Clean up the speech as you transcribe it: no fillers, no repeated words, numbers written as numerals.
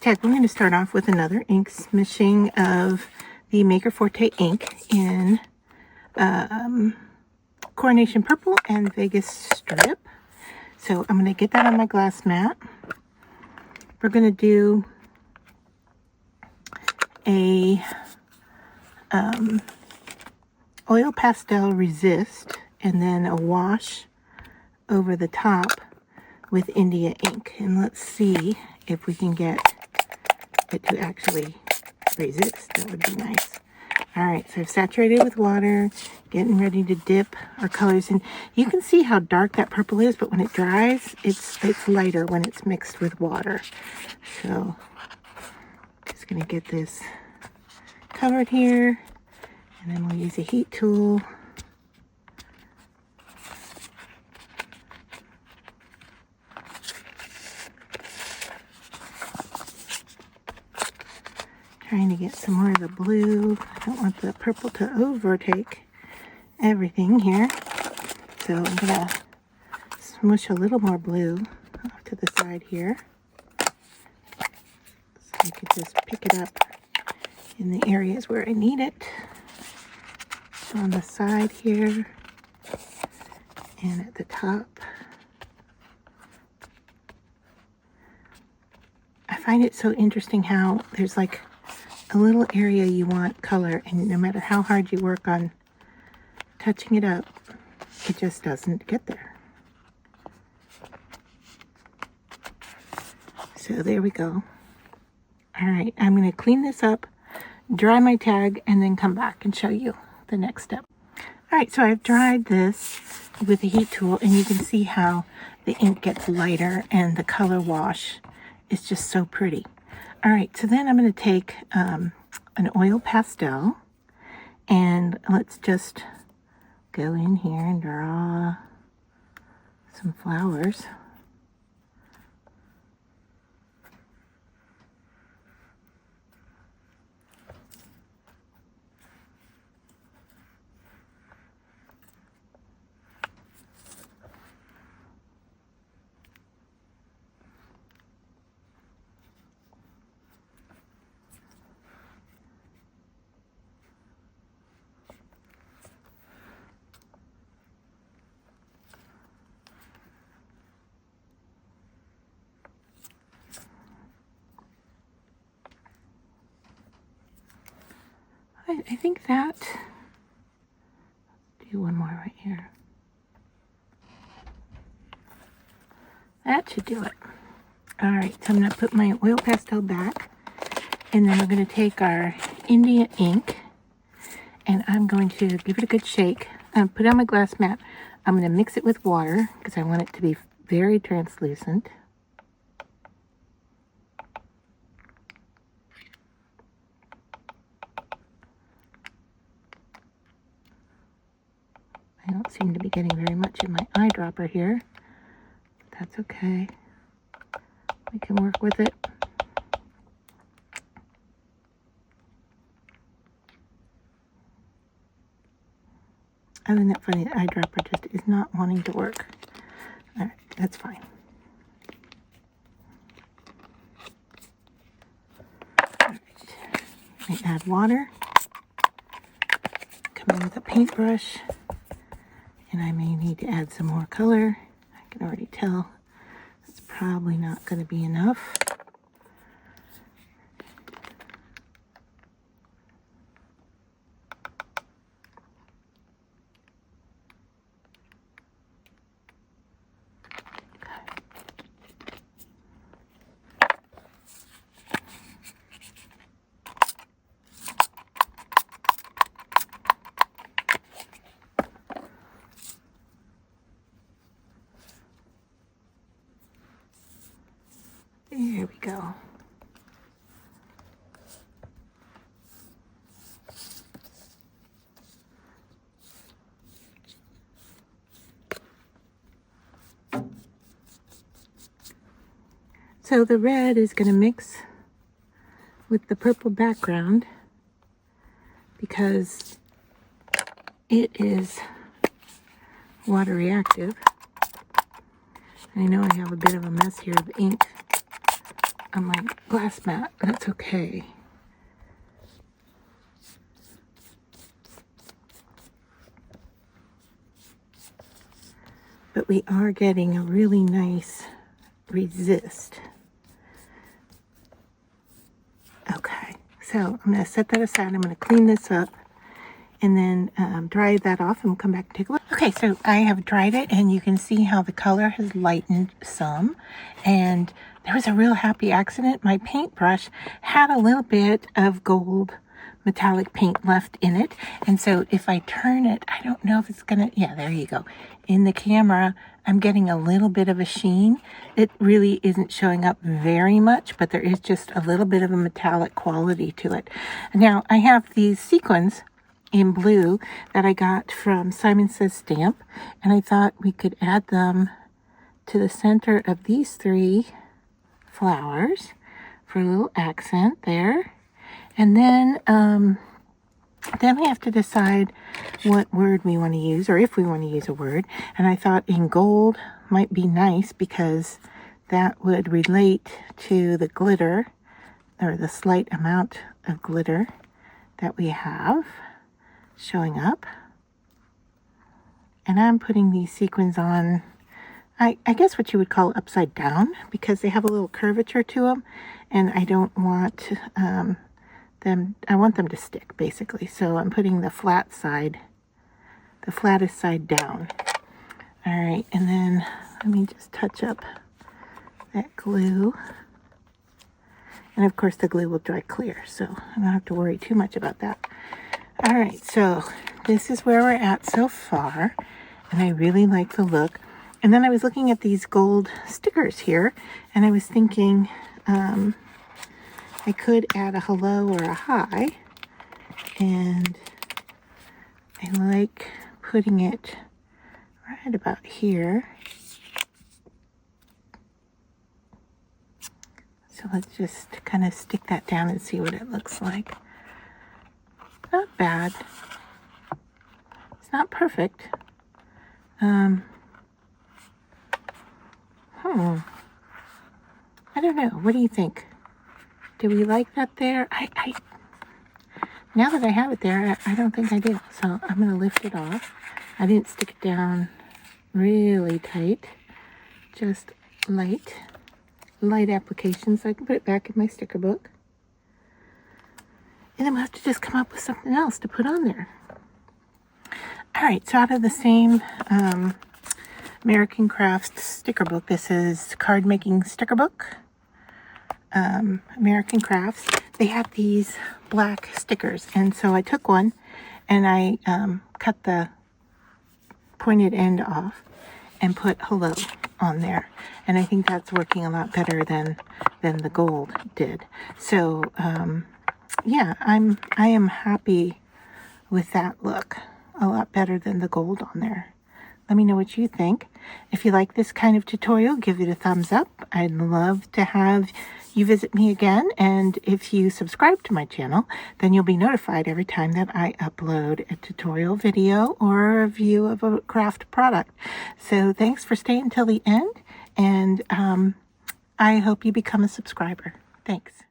tag, we're going to start off with another ink smishing of the Maker Forte ink in Coronation Purple and Vegas Strip. So I'm going to get that on my glass mat. We're going to do a oil pastel resist and then a wash over the top with India ink. And let's see if we can get it to actually resist. That would be nice. All right, so I've saturated with water, getting ready to dip our colors in. You can see how dark that purple is, but when it dries, it's lighter when it's mixed with water. So just gonna get this covered here, and then we'll use a heat tool. Trying to get some more of the blue. I don't want the purple to overtake everything here. So I'm gonna smush a little more blue off to the side here. So I can just pick it up in the areas where I need it. So on the side here and at the top. I find it so interesting how there's like a little area you want color, and no matter how hard you work on touching it up, it just doesn't get there. So there we go. All right, I'm going to clean this up, dry my tag, and then come back and show you the next step. All right, so I've dried this with a heat tool, and you can see how the ink gets lighter and the color wash is just so pretty. All right, so then I'm going to take an oil pastel, and let's just go in here and draw some flowers. I think that, do one more right here. That should do it. All right, so I'm going to put my oil pastel back, and then we're going to take our India ink, and I'm going to give it a good shake. Put it on my glass mat. I'm going to mix it with water because I want it to be very translucent. I don't seem to be getting very much in my eyedropper here. That's okay. We can work with it. Isn't that funny? The eyedropper just is not wanting to work. All right, that's fine. All right. I add water. Come in with a paintbrush. And I may need to add some more color. I can already tell it's probably not going to be enough. There we go. So the red is going to mix with the purple background because it is water reactive. I know I have a bit of a mess here of ink on my glass mat. That's okay. But we are getting a really nice resist. Okay, so I'm going to set that aside. I'm going to clean this up and then dry that off, and we'll come back and take a look. Okay, so I have dried it, and you can see how the color has lightened some. And there was a real happy accident. My paintbrush had a little bit of gold metallic paint left in it. And so if I turn it, I don't know if it's gonna, yeah, there you go. In the camera, I'm getting a little bit of a sheen. It really isn't showing up very much, but there is just a little bit of a metallic quality to it. Now, I have these sequins in blue that I got from Simon Says Stamp, and I thought we could add them to the center of these 3 flowers for a little accent there. And then we have to decide what word we want to use, or if we want to use a word. And I thought in gold might be nice because that would relate to the glitter, or the slight amount of glitter that we have showing up. And I'm putting these sequins on, I guess what you would call upside down, because they have a little curvature to them, and I don't want I want them to stick, basically. So I'm putting the flattest side down. All right, and then let me just touch up that glue. And of course the glue will dry clear, so I don't have to worry too much about that. All right, so this is where we're at so far, and I really like the look. And then I was looking at these gold stickers here, and I was thinking I could add a hello or a hi, and I like putting it right about here. So let's just kind of stick that down and see what it looks like. Not bad. It's not perfect. I don't know. What do you think? Do we like that there? Now that I have it there, I don't think I do. So I'm going to lift it off. I didn't stick it down really tight. Just light application, so I can put it back in my sticker book. And then we'll have to just come up with something else to put on there. All right, so out of the same American Crafts sticker book, this is Card Making Sticker Book. American Crafts, they have these black stickers, and so I took one and I cut the pointed end off and put hello on there, and I think that's working a lot better than the gold did. So yeah, I am happy with that look, a lot better than the gold on there. Let me know what you think. If you like this kind of tutorial, give it a thumbs up. I'd love to have you visit me again, and if you subscribe to my channel, then you'll be notified every time that I upload a tutorial video or a review of a craft product. So thanks for staying till the end, and I hope you become a subscriber. Thanks.